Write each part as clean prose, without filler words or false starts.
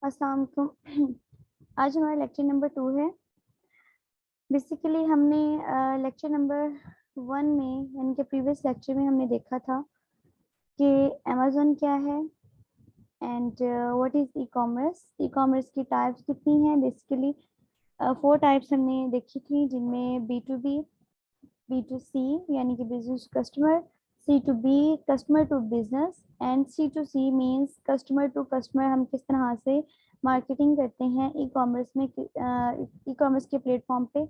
अस्सलाम वालेकुम। आज हमारा लेक्चर नंबर 2 है। बेसिकली हमने लेक्चर नंबर 1 में यानी कि प्रीवियस लेक्चर में हमने देखा था कि अमेज़न क्या है and what is e commerce. E commerce की टाइप्स कितनी हैं। बेसिकली 4 टाइप्स हमने देखी थी, जिनमें B2B, B2C यानी कि business customer, C2B customer to business and C2C means customer to customer. हम किस तरह से मार्केटिंग करते हैं ई कॉमर्स में, ई कॉमर्स के प्लेटफॉर्म पे।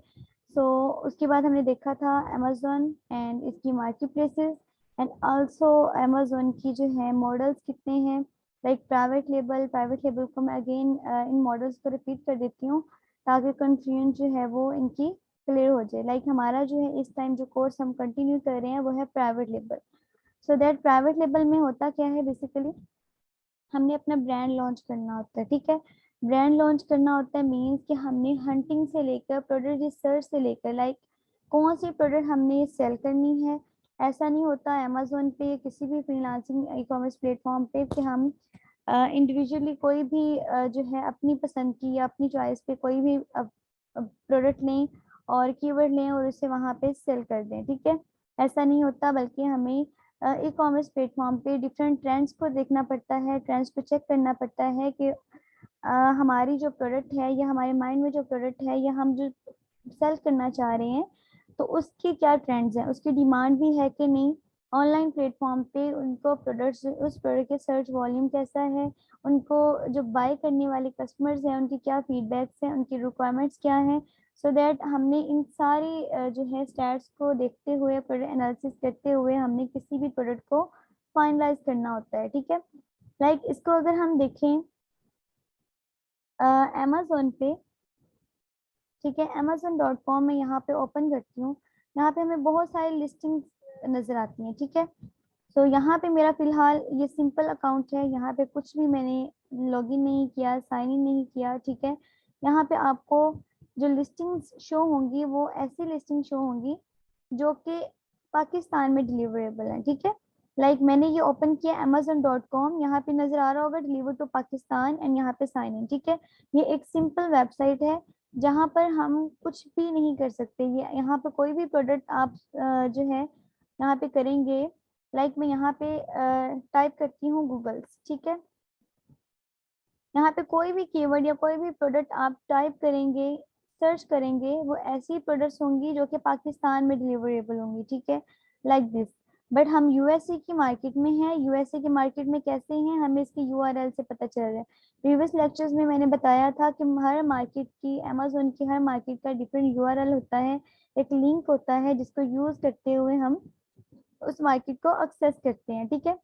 उसके बाद हमने देखा था अमेज़न एंड इसकी market places and also Amazon की जो है मॉडल्स कितने हैं, लाइक प्राइवेट लेबल को मैं अगेन इन मॉडल्स को रिपीट कर देती हूँ ताकि कंफ्यूजन जो है वो इनकी क्लियर हो जाए। लाइक हमारा जो है इस टाइम जो कोर्स हम कंटिन्यू कर रहे हैं वो है private label. So that private label में होता क्या है, बेसिकली हमने अपना ब्रांड लॉन्च करना होता है। ठीक है, ब्रांड लॉन्च करना होता है मीन्स कि हमने हंटिंग से लेकर प्रोडक्ट रिसर्च से लेकर लाइक कौन सी प्रोडक्ट हमने सेल करनी है। ऐसा नहीं होता अमेज़न पे किसी भी फ्रीलांसिंग ई कॉमर्स प्लेटफॉर्म पे कि हम इंडिविजुअली कोई भी जो है अपनी पसंद की या अपनी चॉइस पे कोई भी प्रोडक्ट लें और कीवर्ड लें और उसे वहाँ पे सेल कर दें। ठीक है, ऐसा नहीं होता, बल्कि हमें ई कॉमर्स प्लेटफॉर्म पे डिफरेंट ट्रेंड्स को देखना पड़ता है, ट्रेंड्स को चेक करना पड़ता है कि हमारी जो प्रोडक्ट है या हमारे माइंड में जो प्रोडक्ट है या हम जो सेल करना चाह रहे हैं तो उसके क्या ट्रेंड्स हैं, उसकी डिमांड भी है कि नहीं। ऑनलाइन प्लेटफॉर्म पे उनको प्रोडक्ट्स, उस प्रोडक्ट के सर्च वॉल्यूम कैसा है, उनको जो बाय करने वाले कस्टमर्स हैं उनकी क्या फीडबैक्स हैं, उनकी रिक्वायरमेंट्स क्या हैं। सो दैट हमने इन सारी जो है स्टैट्स को देखते हुए, प्रोडक्ट एनालिसिस करते हुए हमने किसी भी प्रोडक्ट को फाइनलाइज करना होता है। ठीक है, लाइक इसको अगर हम देखें अमेज़न पे, ठीक है, amazon.com में यहाँ पे ओपन करती हूँ। यहाँ पे हमें बहुत सारी लिस्टिंग नजर आती हैं। ठीक है, तो यहाँ पे मेरा फिलहाल ये सिंपल अकाउंट है, यहाँ पे कुछ भी मैंने लॉगिन नहीं किया, साइन इन नहीं किया। ठीक है, यहाँ पे आपको जो लिस्टिंग्स शो होंगी वो ऐसी लिस्टिंग शो होंगी जो कि पाकिस्तान में डिलीवरेबल है। ठीक है, लाइक मैंने ये ओपन किया amazon.com, यहाँ पे नजर आ रहा होगा डिलीवर टू पाकिस्तान एंड यहाँ पे साइन इन। ठीक है, ये एक सिंपल वेबसाइट है जहाँ पर हम कुछ भी नहीं कर सकते। ये यहाँ पे कोई भी प्रोडक्ट आप जो है यहाँ पे करेंगे, लाइक मैं यहाँ पे टाइप करती हूँ गूगल्स। ठीक है, यहाँ पे कोई भी कीवर्ड या कोई भी प्रोडक्ट आप टाइप करेंगे, सर्च करेंगे, वो ऐसी प्रोडक्ट्स होंगी जो कि पाकिस्तान में डिलीवरेबल होंगी। ठीक है, लाइक दिस। बट हम यूएसए की मार्केट में हैं, यूएसए की मार्केट में कैसे हैं हमें इसके यूआरएल से पता चल रहा है। प्रीवियस लेक्चर्स में मैंने बताया था कि हर मार्केट की, अमेज़न की हर मार्केट का डिफरेंट यूआरएल होता है, एक लिंक होता है जिसको यूज करते हुए हम उस मार्केट को एक्सेस करते हैं। ठीक है,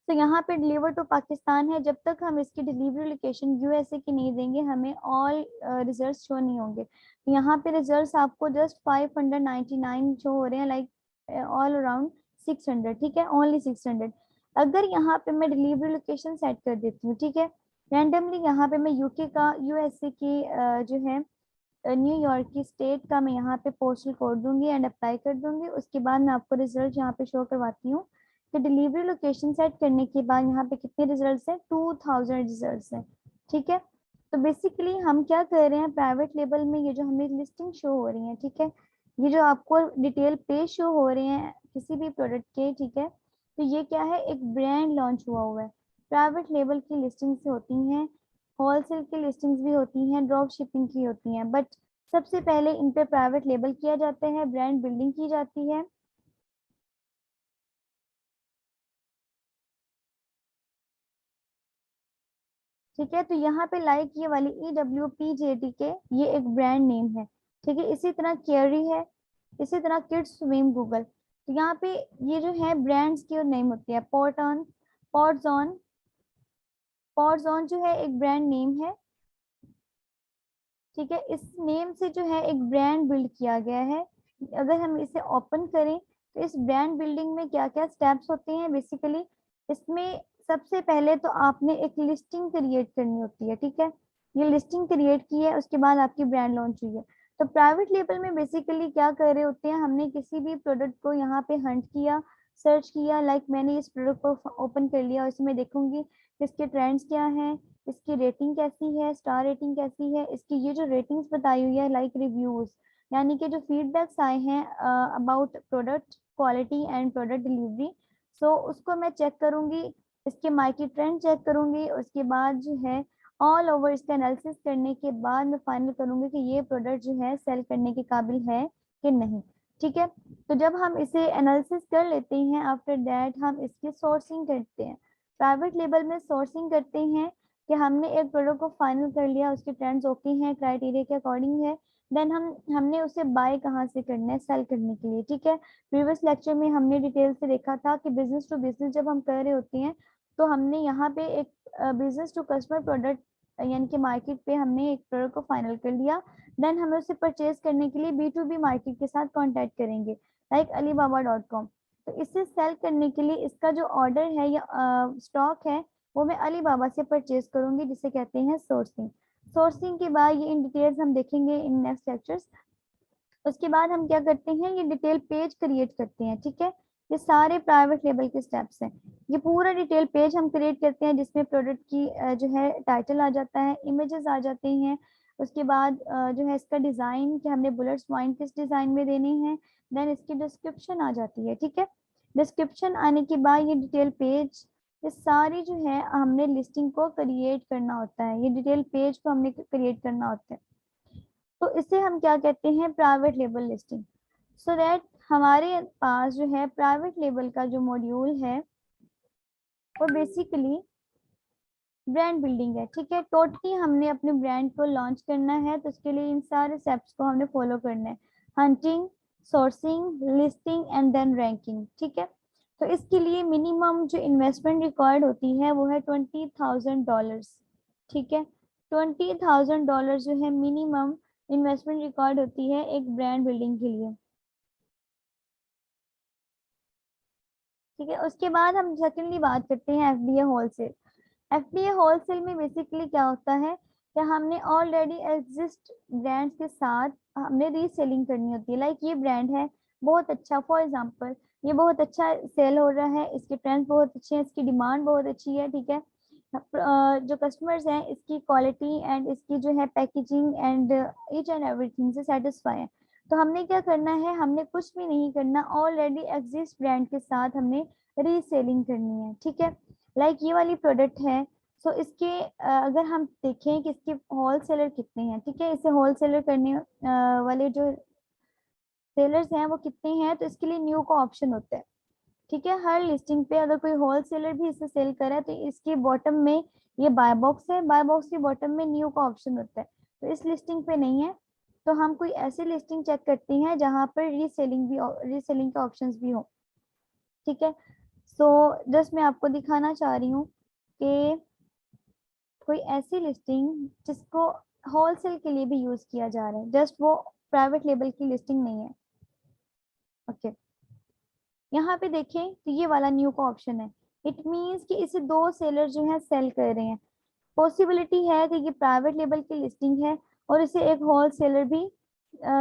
तो यहाँ पे डिलीवर टू पाकिस्तान है, जब तक हम इसकी डिलीवरी लोकेशन यूएसए की नहीं देंगे हमें ऑल रिजल्ट्स शो नहीं होंगे। तो यहाँ पे रिजल्ट्स आपको जस्ट 599 शो हो रहे हैं, लाइक ऑल अराउंड 600। ठीक है, ओनली 600। अगर यहाँ पे मैं डिलीवरी लोकेशन सेट कर देती हूँ, ठीक है, रैंडमली यहाँ पे मैं यूके का, यूएसए की जो है न्यूयॉर्क की स्टेट का मैं यहाँ पे पोस्टल कोड दूंगी एंड अप्लाई कर दूंगी। उसके बाद मैं आपको रिजल्ट यहाँ पे शो करवाती हूँ कि डिलीवरी लोकेशन सेट करने के बाद यहाँ पे कितने रिजल्ट्स हैं, 2000 रिजल्ट्स हैं। ठीक है, तो बेसिकली हम क्या कर रहे हैं, प्राइवेट लेबल में ये जो हमें लिस्टिंग शो हो रही है, ठीक है, ये जो आपको डिटेल पे शो हो रहे हैं किसी भी प्रोडक्ट के, ठीक है, तो ये क्या है, एक ब्रांड लॉन्च हुआ है। प्राइवेट लेबल की लिस्टिंग्स होती हैं, होलसेल की लिस्टिंग्स भी होती हैं, ड्रॉप शिपिंग की होती हैं, बट सबसे पहले इन पे प्राइवेट लेबल किया जाता है, ब्रांड बिल्डिंग की जाती है। ठीक है, तो यहाँ पे लाइक ये वाली EWPJT के ये एक ब्रांड नेम है। ठीक है, इसी तरह केरी है, इसी तरह किड्स स्विम गूगल। तो यहाँ पे ये जो है ब्रांड्स की नेम होती है। पॉटन, पॉटजॉन, पॉटजॉन जो है एक ब्रांड नेम है। ठीक है, इस नेम से जो है एक ब्रांड बिल्ड किया गया है। अगर हम इसे ओपन करें तो इस ब्रांड बिल्डिंग में क्या क्या स्टेप्स होते हैं, बेसिकली इसमें सबसे पहले तो आपने एक लिस्टिंग क्रिएट करनी होती है। ठीक है, ये लिस्टिंग क्रिएट की है, उसके बाद आपकी ब्रांड लॉन्च हुई है। तो प्राइवेट लेबल में बेसिकली क्या कर रहे होते हैं, हमने किसी भी प्रोडक्ट को यहाँ पे हंट किया, सर्च किया, लाइक मैंने इस प्रोडक्ट को ओपन कर लिया और इसमें देखूंगी इसके ट्रेंड्स क्या हैं, इसकी रेटिंग कैसी है, स्टार रेटिंग कैसी है, इसकी ये जो रेटिंग्स बताई हुई है लाइक रिव्यूज, यानी कि जो फीडबैक्स आए हैं about product quality and product delivery, so उसको मैं चेक करूंगी, इसके मार्केट ट्रेंड चेक करूंगी, उसके बाद जो है ऑल ओवर इसका एनालिसिस करने के बाद मैं फाइनल करूंगी कि ये प्रोडक्ट जो है सेल करने के काबिल है कि नहीं। ठीक है, तो जब हम इसे एनालिसिस कर लेते हैं आफ्टर दैट हम इसकी सोर्सिंग करते हैं। प्राइवेट लेबल में सोर्सिंग करते हैं कि हमने एक प्रोडक्ट को फाइनल कर लिया, उसके ट्रेंड्स ओके हैं, क्राइटेरिया के अकॉर्डिंग है, देन हमने उसे बाय कहाँ से करना है, सेल करने के लिए। ठीक है, प्रीवियस लेक्चर में हमने डिटेल से देखा था कि बिजनेस टू बिजनेस जब हम कर रहे होते हैं तो हमने यहाँ पे एक बिजनेस टू कस्टमर प्रोडक्ट यानी कि मार्केट पे हमने एक प्रोडक्ट को फाइनल कर लिया, देन हमें उसे परचेज करने के लिए B2B मार्केट के साथ कांटेक्ट करेंगे लाइक alibaba.com। तो इसे सेल करने के लिए इसका जो ऑर्डर है या स्टॉक है वो मैं अलीबाबा से परचेज करूंगी, जिसे कहते हैं सोर्सिंग। सोर्सिंग के बाद ये इन डिटेल्स हम देखेंगे इन नेक्स्ट लेक्चर्स। उसके बाद हम क्या करते हैं, ये डिटेल पेज क्रिएट करते हैं। ठीक है, ये सारे प्राइवेट लेबल के स्टेप्स हैं। ये पूरा डिटेल पेज हम क्रिएट करते हैं जिसमें प्रोडक्ट की जो है टाइटल आ जाता है, इमेजेस आ जाते हैं, उसके बाद जो है इसका डिजाइन कि हमने बुलेट्स पॉइंट किस डिजाइन में देने हैं, देन इसकी डिस्क्रिप्शन आ जाती है। ठीक है, डिस्क्रिप्शन आने के बाद ये डिटेल पेज, ये सारी जो है हमने लिस्टिंग को क्रिएट करना होता है, ये डिटेल पेज को हमने क्रिएट करना होता है। तो इसे हम क्या कहते हैं, private label listing. So that हमारे पास जो है प्राइवेट लेबल का जो मॉड्यूल है वो बेसिकली ब्रांड बिल्डिंग है। ठीक है, टोटली हमने अपने ब्रांड को लॉन्च करना है तो उसके लिए इन सारे स्टेप्स को हमने फॉलो करना है, hunting, sourcing, listing and then ranking. ठीक है, तो इसके लिए मिनिमम जो इन्वेस्टमेंट रिक्वायर्ड होती है वो है $20,000। ठीक है, $20,000 जो है मिनिमम इन्वेस्टमेंट रिक्वायर्ड होती है एक ब्रांड बिल्डिंग के लिए। ठीक है, उसके बाद हम सेकेंडली बात करते हैं FBA होलसेल। FBA होलसेल में बेसिकली क्या होता है कि हमने ऑलरेडी एग्जिस्ट ब्रांड्स के साथ हमने रीसेलिंग करनी होती है। लाइक ये ब्रांड है बहुत अच्छा, फॉर एग्जांपल ये बहुत अच्छा सेल हो रहा है, इसके ट्रेंड्स बहुत अच्छे हैं, इसकी डिमांड बहुत अच्छी है। ठीक है, जो कस्टमर्स हैं इसकी क्वालिटी एंड इसकी जो है packaging and each and everything से सेटिस्फाई है। तो हमने क्या करना है, हमने कुछ भी नहीं करना, ऑलरेडी एग्जिस्ट ब्रांड के साथ हमने रीसेलिंग करनी है। ठीक है, लाइक ये वाली प्रोडक्ट है, सो इसके अगर हम देखें कि इसके होल सेलर कितने हैं। ठीक है, इसे होल सेलर करने वाले जो सेलर्स हैं वो कितने हैं, तो इसके लिए न्यू का ऑप्शन होता है। ठीक है, हर लिस्टिंग पे अगर कोई होल सेलर भी इसे सेल कर रहा है तो इसके बॉटम में ये बाय बॉक्स है, बाय बॉक्स के बॉटम में न्यू का ऑप्शन होता है, तो इस लिस्टिंग पे नहीं है। तो हम कोई ऐसी लिस्टिंग चेक करते हैं जहां पर रीसेलिंग के ऑप्शंस भी हो। ठीक है, सो जस्ट मैं आपको दिखाना चाह रही हूँ कि कोई ऐसी लिस्टिंग जिसको होलसेल के लिए भी यूज किया जा रहा है, जस्ट वो प्राइवेट लेबल की लिस्टिंग नहीं है। ओके, यहाँ पे देखें तो ये वाला न्यू का ऑप्शन है, इट मीन्स कि इसे दो सेलर जो है सेल कर रहे हैं। पॉसिबिलिटी है कि ये प्राइवेट लेबल की लिस्टिंग है और इसे एक होल सेलर भी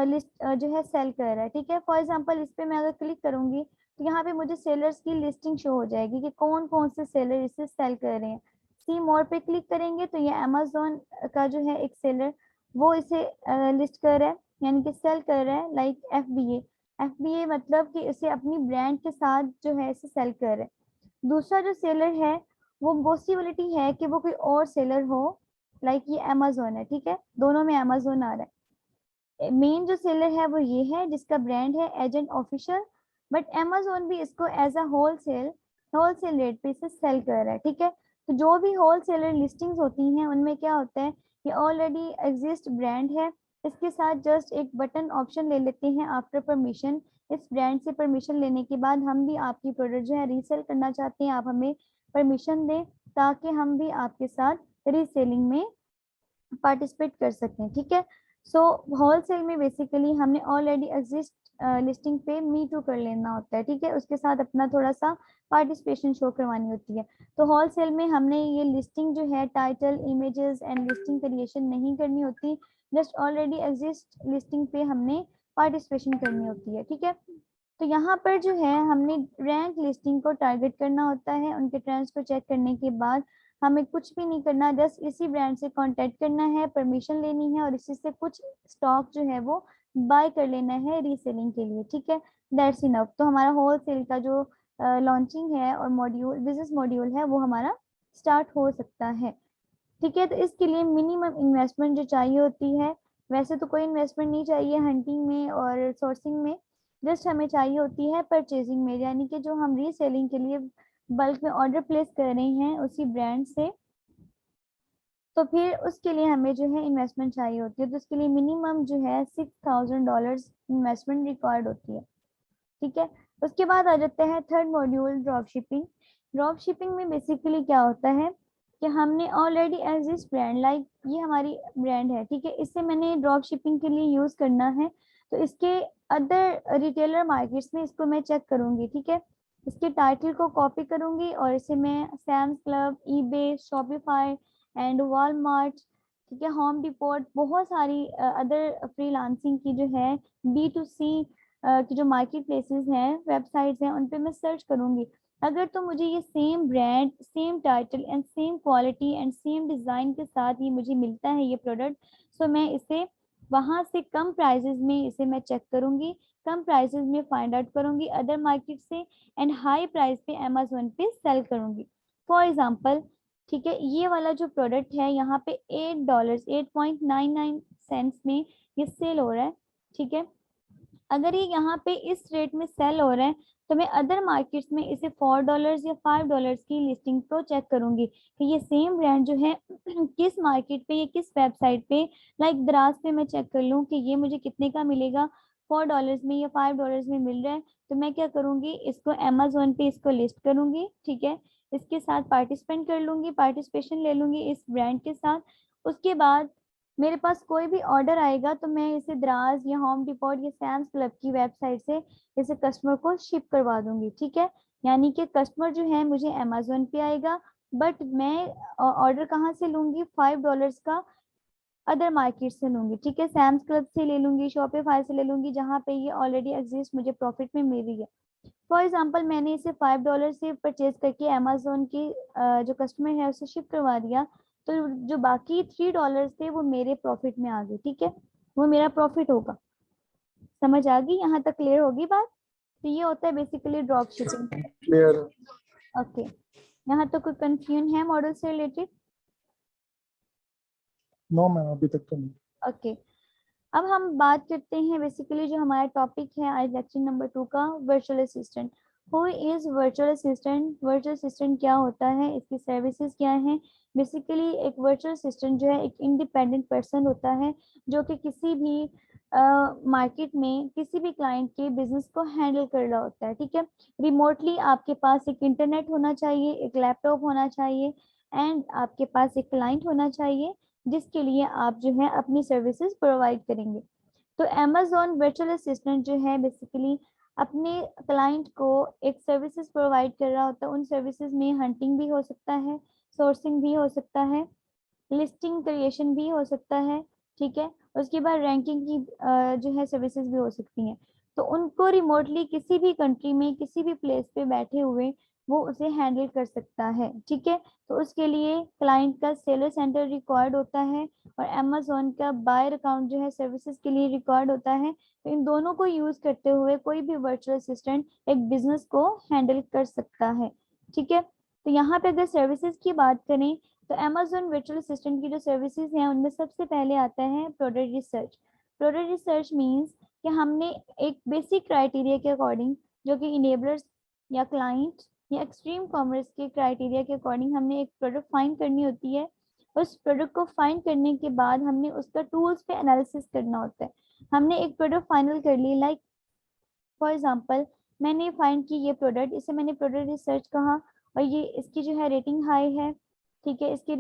लिस्ट जो है सेल कर रहा है। ठीक है, फॉर एग्जांपल इस पे मैं अगर क्लिक करूंगी तो यहाँ पे मुझे सेलर्स की लिस्टिंग शो हो जाएगी कि कौन कौन से सेलर इसे सेल कर रहे हैं। सी मोर पे क्लिक करेंगे तो ये अमेजोन का जो है एक सेलर वो इसे लिस्ट कर रहा है, यानी कि सेल कर रहा है, लाइक FBA मतलब कि इसे अपनी ब्रांड के साथ जो है इसे सेल कर रहा है। दूसरा जो सेलर है वो पॉसिबिलिटी है कि वो कोई और सेलर हो, लाइक ये अमेजोन है। ठीक है, दोनों में अमेजोन आ रहा है। मेन जो सेलर है वो ये है जिसका ब्रांड है एजेंट ऑफिशियल, बट अमेजोन भी इसको एज अ होलसेल रेट पे इसे सेल कर रहा है। ठीक है, तो जो भी होलसेलर लिस्टिंग्स होती हैं उनमें क्या होता है, ये ऑलरेडी एग्जिस्ट ब्रांड है, इसके साथ जस्ट एक बटन ऑप्शन ले लेते हैं आफ्टर परमिशन। इस ब्रांड से परमिशन लेने के बाद हम भी आपकी प्रोडक्ट जो है रीसेल करना चाहते हैं, आप हमें परमिशन दें ताकि हम भी आपके साथ रीसेलिंग में पार्टिसिपेट कर सकें। ठीक है, सो होलसेल में बेसिकली हमने ऑलरेडी एग्जिस्ट लिस्टिंग पे मी टू कर लेना होता है। ठीक है, उसके साथ अपना थोड़ा सा पार्टिसिपेशन शो करवानी होती है। तो होलसेल में हमने ये लिस्टिंग जो है title, images and listing creation नहीं करनी होती, जस्ट ऑलरेडी एग्जिस्ट लिस्टिंग पे हमने पार्टिसिपेशन करनी होती है। ठीक है, तो यहाँ पर जो है हमने रैंक लिस्टिंग को टारगेट करना होता है, उनके ट्रेंड्स को चेक करने के बाद हमें कुछ भी नहीं करना, जस्ट इसी ब्रांड से कांटेक्ट करना है, परमिशन लेनी है और इसी से कुछ स्टॉक जो है वो बाय कर लेना है रीसेलिंग के लिए, ठीक है। That's enough. तो हमारा होल सेल का जो लॉन्चिंग है और मॉड्यूल बिजनेस मॉड्यूल है वो हमारा स्टार्ट हो सकता है, ठीक है। तो इसके लिए मिनिमम इन्वेस्टमेंट जो चाहिए होती है, वैसे तो कोई इन्वेस्टमेंट नहीं चाहिए हंटिंग में और सोर्सिंग में, जस्ट हमें चाहिए होती है परचेजिंग में, यानी कि जो हम रीसेलिंग के लिए बल्क में ऑर्डर प्लेस कर रहे हैं उसी ब्रांड से, तो फिर उसके लिए हमें जो है इन्वेस्टमेंट चाहिए होती है। तो उसके लिए मिनिमम जो है $6,000 इन्वेस्टमेंट रिक्वायर्ड होती है, ठीक है। उसके बाद आ जाते हैं third module, drop shipping. Drop shipping में बेसिकली क्या होता है कि हमने already as this brand, like ये हमारी ब्रांड है, ठीक है, इससे मैंने ड्रॉप शिपिंग के लिए यूज करना है, तो इसके अदर रिटेलर मार्केट्स में इसको मैं चेक करूंगी, ठीक है। इसके टाइटल को कॉपी करूंगी और इसे मैं Sam's Club, eBay, Shopify and Walmart, ठीक है, होम डिपोट, बहुत सारी अदर फ्रीलांसिंग की जो है B2C कि जो मार्केट प्लेसेस हैं, वेबसाइट्स हैं, उन पे मैं सर्च करूंगी। अगर तो मुझे ये same brand, same title and same quality and same design के साथ ये मुझे मिलता है ये प्रोडक्ट, सो मैं इसे वहाँ से कम प्राइसेस में इसे मैं चेक करूंगी, कम प्राइसेस में फाइंड आउट करूंगी अदर मार्केट से एंड हाई प्राइस पे अमेजोन पे सेल करूंगी। फॉर एग्जाम्पल, ठीक है, ये वाला जो प्रोडक्ट है यहाँ पे $8, 8.99 में ये सेल हो रहा है, ठीक है। अगर ये यहाँ पे इस रेट में सेल हो रहा है तो मैं अदर मार्केट्स में इसे $4 या $5 की लिस्टिंग को चेक करूंगी कि ये सेम ब्रांड जो है किस मार्केट पे या किस वेबसाइट पे, लाइक दराज पे मैं चेक कर लूँ कि ये मुझे कितने का मिलेगा, $4 में या $5 में मिल रहा है, तो मैं क्या करूंगी, इसको अमेजोन पे इसको लिस्ट करूंगी, ठीक है। इसके साथ पार्टिसिपेंट कर लूंगी, पार्टिसिपेशन ले लूंगी इस ब्रांड के साथ। उसके बाद मेरे पास कोई भी ऑर्डर आएगा तो मैं इसे द्राज या होम डिपोट या सैम्स क्लब की वेबसाइट से इसे कस्टमर को शिप करवा दूंगी, ठीक है। यानी कि कस्टमर जो है मुझे अमेजोन पे आएगा, बट मैं ऑर्डर कहाँ से लूंगी, $5 का अदर मार्केट से लूंगी, ठीक है, सैम्स क्लब से ले लूंगी, शॉपिफाई से ले लूंगी, जहाँ पे ये ऑलरेडी एग्जिस्ट, मुझे प्रॉफिट में मिल रही है। फॉर एग्जाम्पल मैंने इसे $5 से परचेज करके अमेजोन की जो कस्टमर है उसे शिप करवा दिया, तो जो बाकी $3 थे वो मेरे प्रॉफिट में आ गए, ठीक है, वो मेरा प्रॉफिट होगा। समझ आ गई, यहाँ तक क्लियर होगी बात। तो ये होता है basically drop shipping. Clear. Okay, यहाँ तो कोई कंफ्यूजन है मॉडल से रिलेटेड? नो मैम, अभी तक तो नहीं। ओके, अब हम बात करते हैं बेसिकली जो हमारा टॉपिक है आज लेक्चर नंबर 2 का, virtual assistant. Who is virtual assistant? Virtual assistant क्या होता है, इसकी सर्विसेज क्या हैं? बेसिकली एक वर्चुअल असिस्टेंट जो है एक इंडिपेंडेंट पर्सन होता है जो कि किसी भी मार्केट में किसी भी क्लाइंट के बिजनेस को हैंडल कर रहा होता है, ठीक है। रिमोटली आपके पास एक इंटरनेट होना चाहिए, एक लैपटॉप होना चाहिए एंड आपके पास एक क्लाइंट होना चाहिए जिसके लिए आप जो है अपनी सर्विसेज प्रोवाइड करेंगे। तो अमेजोन वर्चुअल असिस्टेंट जो है बेसिकली अपने क्लाइंट को एक सर्विसेज प्रोवाइड कर रहा होता है। उन सर्विसेज में हंटिंग भी हो सकता है, सोर्सिंग भी हो सकता है, लिस्टिंग क्रिएशन भी हो सकता है, ठीक है। उसके बाद रैंकिंग की जो है सर्विसेज भी हो सकती हैं। तो उनको रिमोटली किसी भी कंट्री में किसी भी प्लेस पे बैठे हुए वो उसे हैंडल कर सकता है, ठीक है। तो उसके लिए क्लाइंट का सेलर सेंटर रिक्वायर्ड होता है और अमेजोन का बायर अकाउंट जो है सर्विसेज के लिए रिक्वायर्ड होता है। तो इन दोनों को यूज करते हुए कोई भी वर्चुअल असिस्टेंट एक बिजनेस को हैंडल कर सकता है, ठीक है। तो यहाँ पे अगर सर्विसेज की बात करें तो अमेजोन वर्चुअल असिस्टेंट की जो सर्विसेज हैं उनमें सबसे पहले आता है product research. Product research means कि हमने एक बेसिक क्राइटेरिया के अकॉर्डिंग, जो कि इनेबलर्स या क्लाइंट या एक्सट्रीम कॉमर्स के क्राइटेरिया के अकॉर्डिंग हमने एक प्रोडक्ट फाइंड करनी होती है। उस प्रोडक्ट को फाइंड करने के बाद हमने उसका टूल्स पे एनालिसिस करना होता है। हमने एक प्रोडक्ट फाइनल कर ली, लाइक फॉर एग्जांपल मैंने फाइंड की ये प्रोडक्ट, इसे मैंने प्रोडक्ट रिसर्च कहा और ये इसकी जो है रेटिंग हाई है, ठीक है, इसके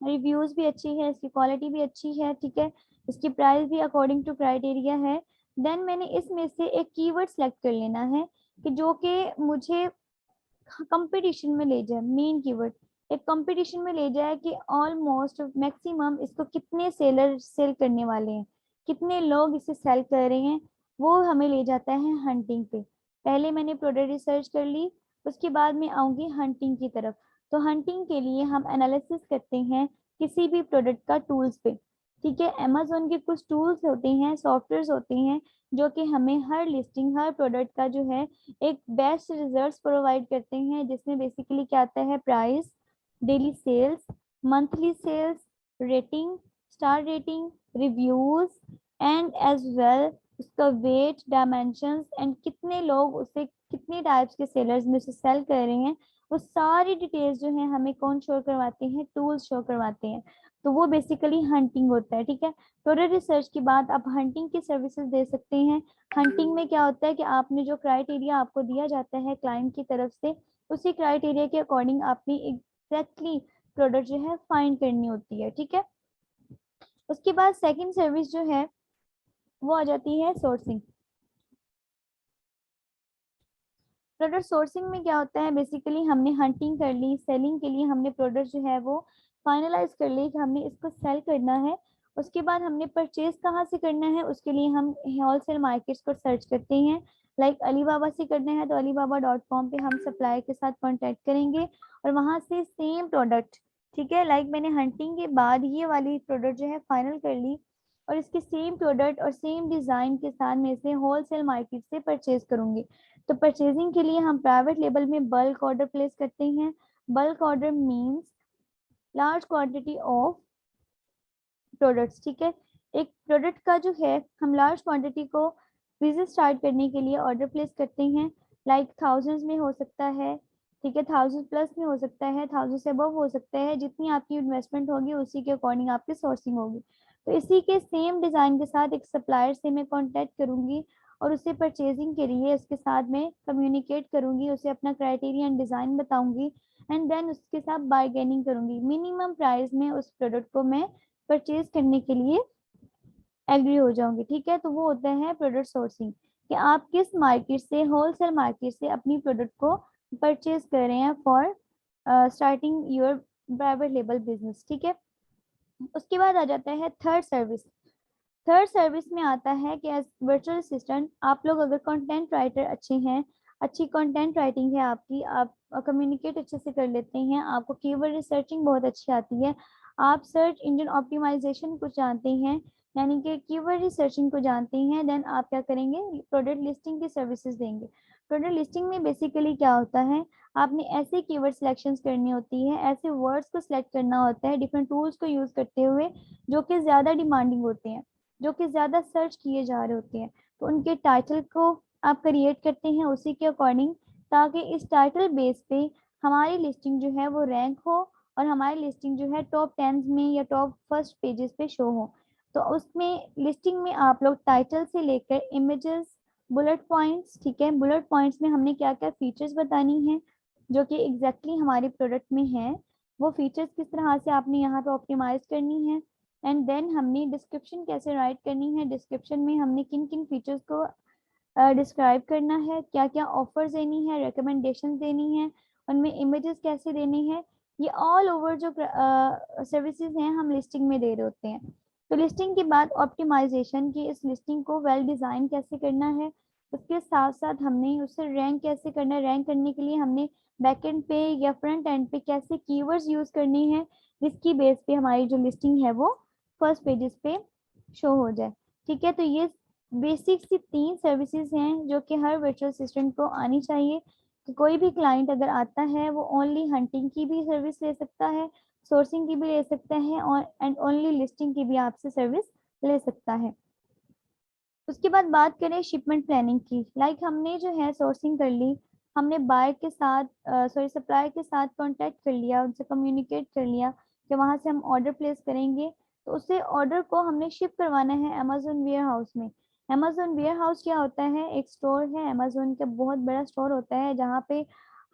रिव्यूज भी अच्छी है, इसकी क्वालिटी भी अच्छी है, ठीक है, इसकी प्राइस भी अकॉर्डिंग टू क्राइटेरिया है। देन मैंने इसमें से एक कीवर्ड सेलेक्ट कर लेना है कि जो कि मुझे कंपटीशन में ले जाए, मेन कीवर्ड एक कंपटीशन में ले जाए कि ऑलमोस्ट मैक्सिमम इसको कितने सेलर सेल करने वाले हैं, कितने लोग इसे सेल कर रहे हैं, वो हमें ले जाता है हंटिंग पे। पहले मैंने प्रोडक्ट रिसर्च कर ली, उसके बाद में आऊंगी हंटिंग की तरफ। तो हंटिंग के लिए हम एनालिसिस करते हैं किसी भी प्रोडक्ट का टूल्स पे, ठीक है। अमेजोन के कुछ टूल्स होते हैं, सॉफ्टवेयर होते हैं, जो कि हमें हर लिस्टिंग, हर प्रोडक्ट का जो है एक बेस्ट रिजल्ट्स प्रोवाइड करते हैं, जिसमें बेसिकली क्या आता है, price, daily sales, monthly sales, rating, star rating, reviews, and as well उसका वेट, डायमेंशंस, एंड कितने लोग उसे, कितने टाइप्स के सेलर्स में उसे सेल कर रहे हैं, वो सारी डिटेल्स जो है हमें कौन शो करवाते हैं, टूल्स शो करवाते हैं। तो वो बेसिकली हंटिंग होता है, ठीक है। प्रोडक्ट रिसर्च की बात, आप हंटिंग की सर्विसेज दे सकते हैं। हंटिंग में क्या होता है कि आपने जो क्राइटेरिया आपको दिया जाता है क्लाइंट की तरफ से, उसी क्राइटेरिया के अकॉर्डिंग आपने एग्जैक्टली प्रोडक्ट जो है फाइंड करनी होती है, ठीक है। उसके बाद सेकंड सर्विस जो है वो आ जाती है सोर्सिंग। प्रोडक्ट सोर्सिंग में क्या होता है, बेसिकली हमने हंटिंग कर ली, सेलिंग के लिए हमने प्रोडक्ट जो है वो फाइनलाइज कर ली कि हमने इसको सेल करना है। उसके बाद हमने परचेज कहाँ से करना है, उसके लिए हम होलसेल मार्केट्स को सर्च करते हैं। लाइक अलीबाबा से करना है तो alibaba.com पे हम सप्लायर के साथ कांटेक्ट करेंगे और वहां से सेम प्रोडक्ट, ठीक है, लाइक मैंने हंटिंग के बाद ये वाली प्रोडक्ट जो है फाइनल कर ली और इसके सेम प्रोडक्ट और सेम डिजाइन के साथ में इसे होलसेल मार्केट से परचेज करूंगी। तो परचेजिंग के लिए हम प्राइवेट लेबल में बल्क ऑर्डर प्लेस करते हैं। Bulk order means large quantity of products, ठीक है। एक प्रोडक्ट का जो है हम लार्ज क्वांटिटी को बिजनेस स्टार्ट करने के लिए ऑर्डर प्लेस करते हैं। लाइक थाउजेंड्स में हो सकता है, ठीक है, 1000 प्लस में हो सकता है, 1000 से अबव हो सकता है। जितनी आपकी इन्वेस्टमेंट होगी उसी के अकॉर्डिंग आपकी सोर्सिंग होगी। तो इसी के सेम डिजाइन के साथ एक सप्लायर से मैं कांटेक्ट करूंगी और उसे परचेजिंग के लिए उसके साथ में कम्युनिकेट करूंगी, उसे अपना क्राइटेरिया एंड डिजाइन बताऊंगी एंड देन उसके साथ बार्गेनिंग करूंगी। मिनिमम प्राइस में उस प्रोडक्ट को मैं परचेज करने के लिए एग्री हो जाऊंगी, ठीक है। तो वो होता है प्रोडक्ट सोर्सिंग, कि आप किस मार्केट से, होलसेल मार्केट से अपनी प्रोडक्ट को परचेज कर रहे हैं for starting your private label business, ठीक है। उसके बाद आ जाता है थर्ड सर्विस। थर्ड सर्विस में आता है कि एज वर्चुअल असिस्टेंट आप लोग अगर कंटेंट राइटर अच्छे हैं, अच्छी कंटेंट राइटिंग है आपकी, आप कम्युनिकेट अच्छे से कर लेते हैं, आपको कीवर्ड रिसर्चिंग बहुत अच्छी आती है, आप सर्च इंजन ऑप्टिमाइजेशन को जानते हैं, यानी कि कीवर्ड रिसर्चिंग को जानते हैं, देन आप क्या करेंगे, प्रोडक्ट लिस्टिंग की सर्विसेज देंगे। प्रोडक्ट लिस्टिंग में बेसिकली क्या होता है, आपने ऐसे कीवर्ड सिलेक्शन करनी होती है, ऐसे वर्ड्स को सिलेक्ट करना होता है डिफरेंट टूल्स को यूज करते हुए, जो कि ज्यादा डिमांडिंग होते हैं, जो कि ज्यादा सर्च किए जा रहे होते हैं। तो उनके टाइटल को आप क्रिएट करते हैं उसी के अकॉर्डिंग, ताकि इस टाइटल बेस पे हमारी लिस्टिंग जो है वो रैंक हो और हमारी लिस्टिंग जो है टॉप 10 में या टॉप फर्स्ट पेजेस पे शो हो। तो उसमें लिस्टिंग में आप लोग टाइटल से लेकर इमेजेस, बुलेट पॉइंट्स, ठीक है, बुलेट पॉइंट्स में हमने क्या क्या फीचर्स बतानी है जो कि एग्जैक्टली हमारे प्रोडक्ट में है, वो फीचर्स किस तरह से आपने यहाँ पे ऑप्टिमाइज करनी है, एंड देन हमने डिस्क्रिप्शन कैसे राइट करनी है, डिस्क्रिप्शन में हमने किन किन फीचर्स को डिस्क्राइब करना है, क्या क्या ऑफर्स देनी है, रिकमेंडेशन देनी है, उनमें इमेजेस कैसे देनी है, ये ऑल ओवर जो सर्विसेज हैं हम लिस्टिंग में दे रहे होते हैं। तो लिस्टिंग के बाद ऑप्टिमाइजेशन की, इस लिस्टिंग को वेल डिजाइन कैसे करना है, उसके साथ साथ हमने उसे रैंक कैसे करना है, रैंक करने के लिए हमने बैकएंड पे या फ्रंट एंड पे कैसे कीवर्ड्स यूज करनी है, जिसकी बेस पे हमारी जो लिस्टिंग है वो फर्स्ट पेजेस पे शो हो जाए, ठीक है। तो ये बेसिक सी 3 सर्विसेज हैं जो कि हर वर्चुअल असिस्टेंट को आनी चाहिए। कि कोई भी क्लाइंट अगर आता है वो ओनली हंटिंग की भी सर्विस ले सकता है, सोर्सिंग की भी ले सकता है और एंड ओनली लिस्टिंग की भी आपसे सर्विस ले सकता है। उसके बाद बात करें शिपमेंट प्लानिंग की, लाइक हमने जो है सोर्सिंग कर ली, हमने बायर के साथ सप्लायर के साथ कांटेक्ट कर लिया, उनसे कम्युनिकेट कर लिया कि वहां से हम ऑर्डर प्लेस करेंगे, तो उसे ऑर्डर को हमने शिप करवाना है अमेजोन वेयर हाउस में। अमेजोन वेयर हाउस क्या होता है, एक स्टोर है, अमेजोन का बहुत बड़ा स्टोर होता है जहाँ पे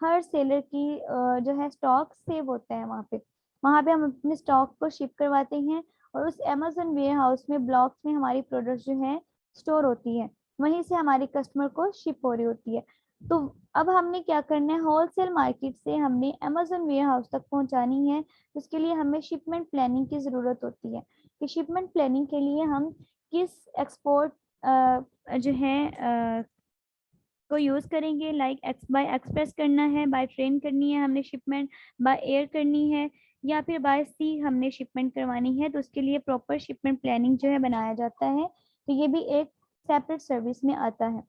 हर सेलर की जो है स्टॉक सेव होता है वहाँ पे हम अपने स्टॉक को शिप करवाते हैं और उस अमेजोन वेयर हाउस में ब्लॉक्स में हमारी प्रोडक्ट जो है स्टोर होती है, वहीं से हमारे कस्टमर को शिप हो रही होती है। तो अब हमने क्या करना है, होलसेल मार्केट से हमने अमेजोन वेयर हाउस तक पहुंचानी है, उसके लिए हमें शिपमेंट प्लानिंग की ज़रूरत होती है। कि शिपमेंट प्लानिंग के लिए हम किस एक्सपोर्ट जो है को यूज़ करेंगे, लाइक बाय एक्सप्रेस करना है, बाय ट्रेन करनी है हमने शिपमेंट, बाय एयर करनी है, या फिर बाय सी हमने शिपमेंट करवानी है, तो उसके लिए प्रॉपर शिपमेंट प्लानिंग जो है बनाया जाता है। तो ये भी एक सेपरेट सर्विस में आता है।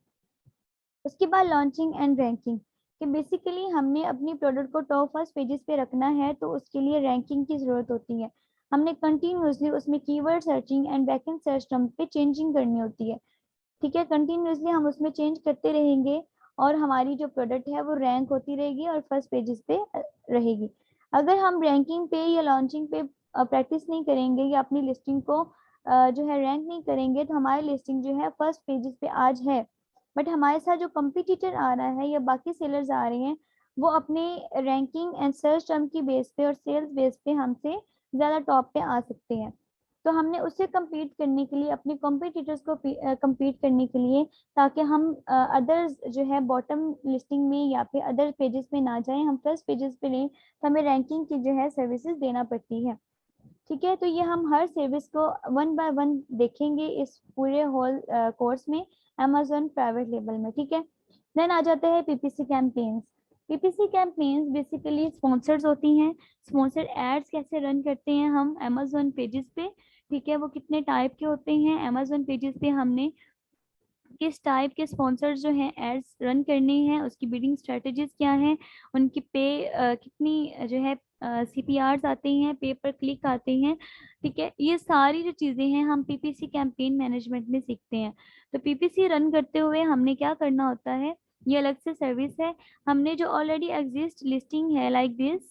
उसके बाद लॉन्चिंग एंड रैंकिंग, कि बेसिकली हमने अपनी प्रोडक्ट को टॉप फर्स्ट पेजेस पे रखना है, तो उसके लिए रैंकिंग की ज़रूरत होती है। हमने कंटिन्यूसली उसमें keyword searching and backend search term पे चेंजिंग करनी होती है। ठीक है, कंटिन्यूसली हम उसमें चेंज करते रहेंगे और हमारी जो प्रोडक्ट है वो रैंक होती रहेगी और फर्स्ट पेजेस पे रहेगी। अगर हम रैंकिंग पे या लॉन्चिंग पे प्रैक्टिस नहीं करेंगे या अपनी लिस्टिंग को जो है रैंक नहीं करेंगे, तो हमारी लिस्टिंग जो है फर्स्ट पेजेस पे आज है, बट हमारे साथ जो कंपटीटर आ रहा है या बाकी सेलर्स आ रहे हैं, वो अपने रैंकिंग एंड सर्च टर्म की बेस पे और सेल्स बेस पे हमसे ज़्यादा टॉप पे आ सकते हैं। तो हमने उससे compete करने के लिए, अपने कॉम्पिटिटर्स को compete करने के लिए, ताकि हम अदर्स जो है बॉटम लिस्टिंग में या फिर अदर पेजेस में ना जाएं, हम फर्स्ट पेजेस पे लें, तो हमें रैंकिंग की जो है सर्विसेज देना पड़ती है। ठीक है, तो ये हम हर सर्विस को वन बाय वन देखेंगे इस पूरे होल कोर्स में, अमेजोन प्राइवेट लेबल में। ठीक है, देन आ जाता है PPC campaigns. PPC campaigns basically sponsors होती हैं। स्पॉन्सर एड्स कैसे रन करते हैं हम अमेजोन पेजेस पे, ठीक है, वो कितने टाइप के होते हैं अमेजोन पेजेस पे, हमने किस टाइप के स्पॉन्सर्स जो हैं एड्स रन करने हैं, उसकी बिडिंग स्ट्रेटजीज क्या हैं, उनकी पे कितनी जो है सीपीआर्स आते हैं, पे पर क्लिक आते हैं। ठीक है, ये सारी जो चीज़ें हैं हम पीपीसी कैंपेन मैनेजमेंट में सीखते हैं। तो पीपीसी रन करते हुए हमने क्या करना होता है, ये अलग से सर्विस है। हमने जो ऑलरेडी एग्जिस्ट लिस्टिंग है लाइक दिस,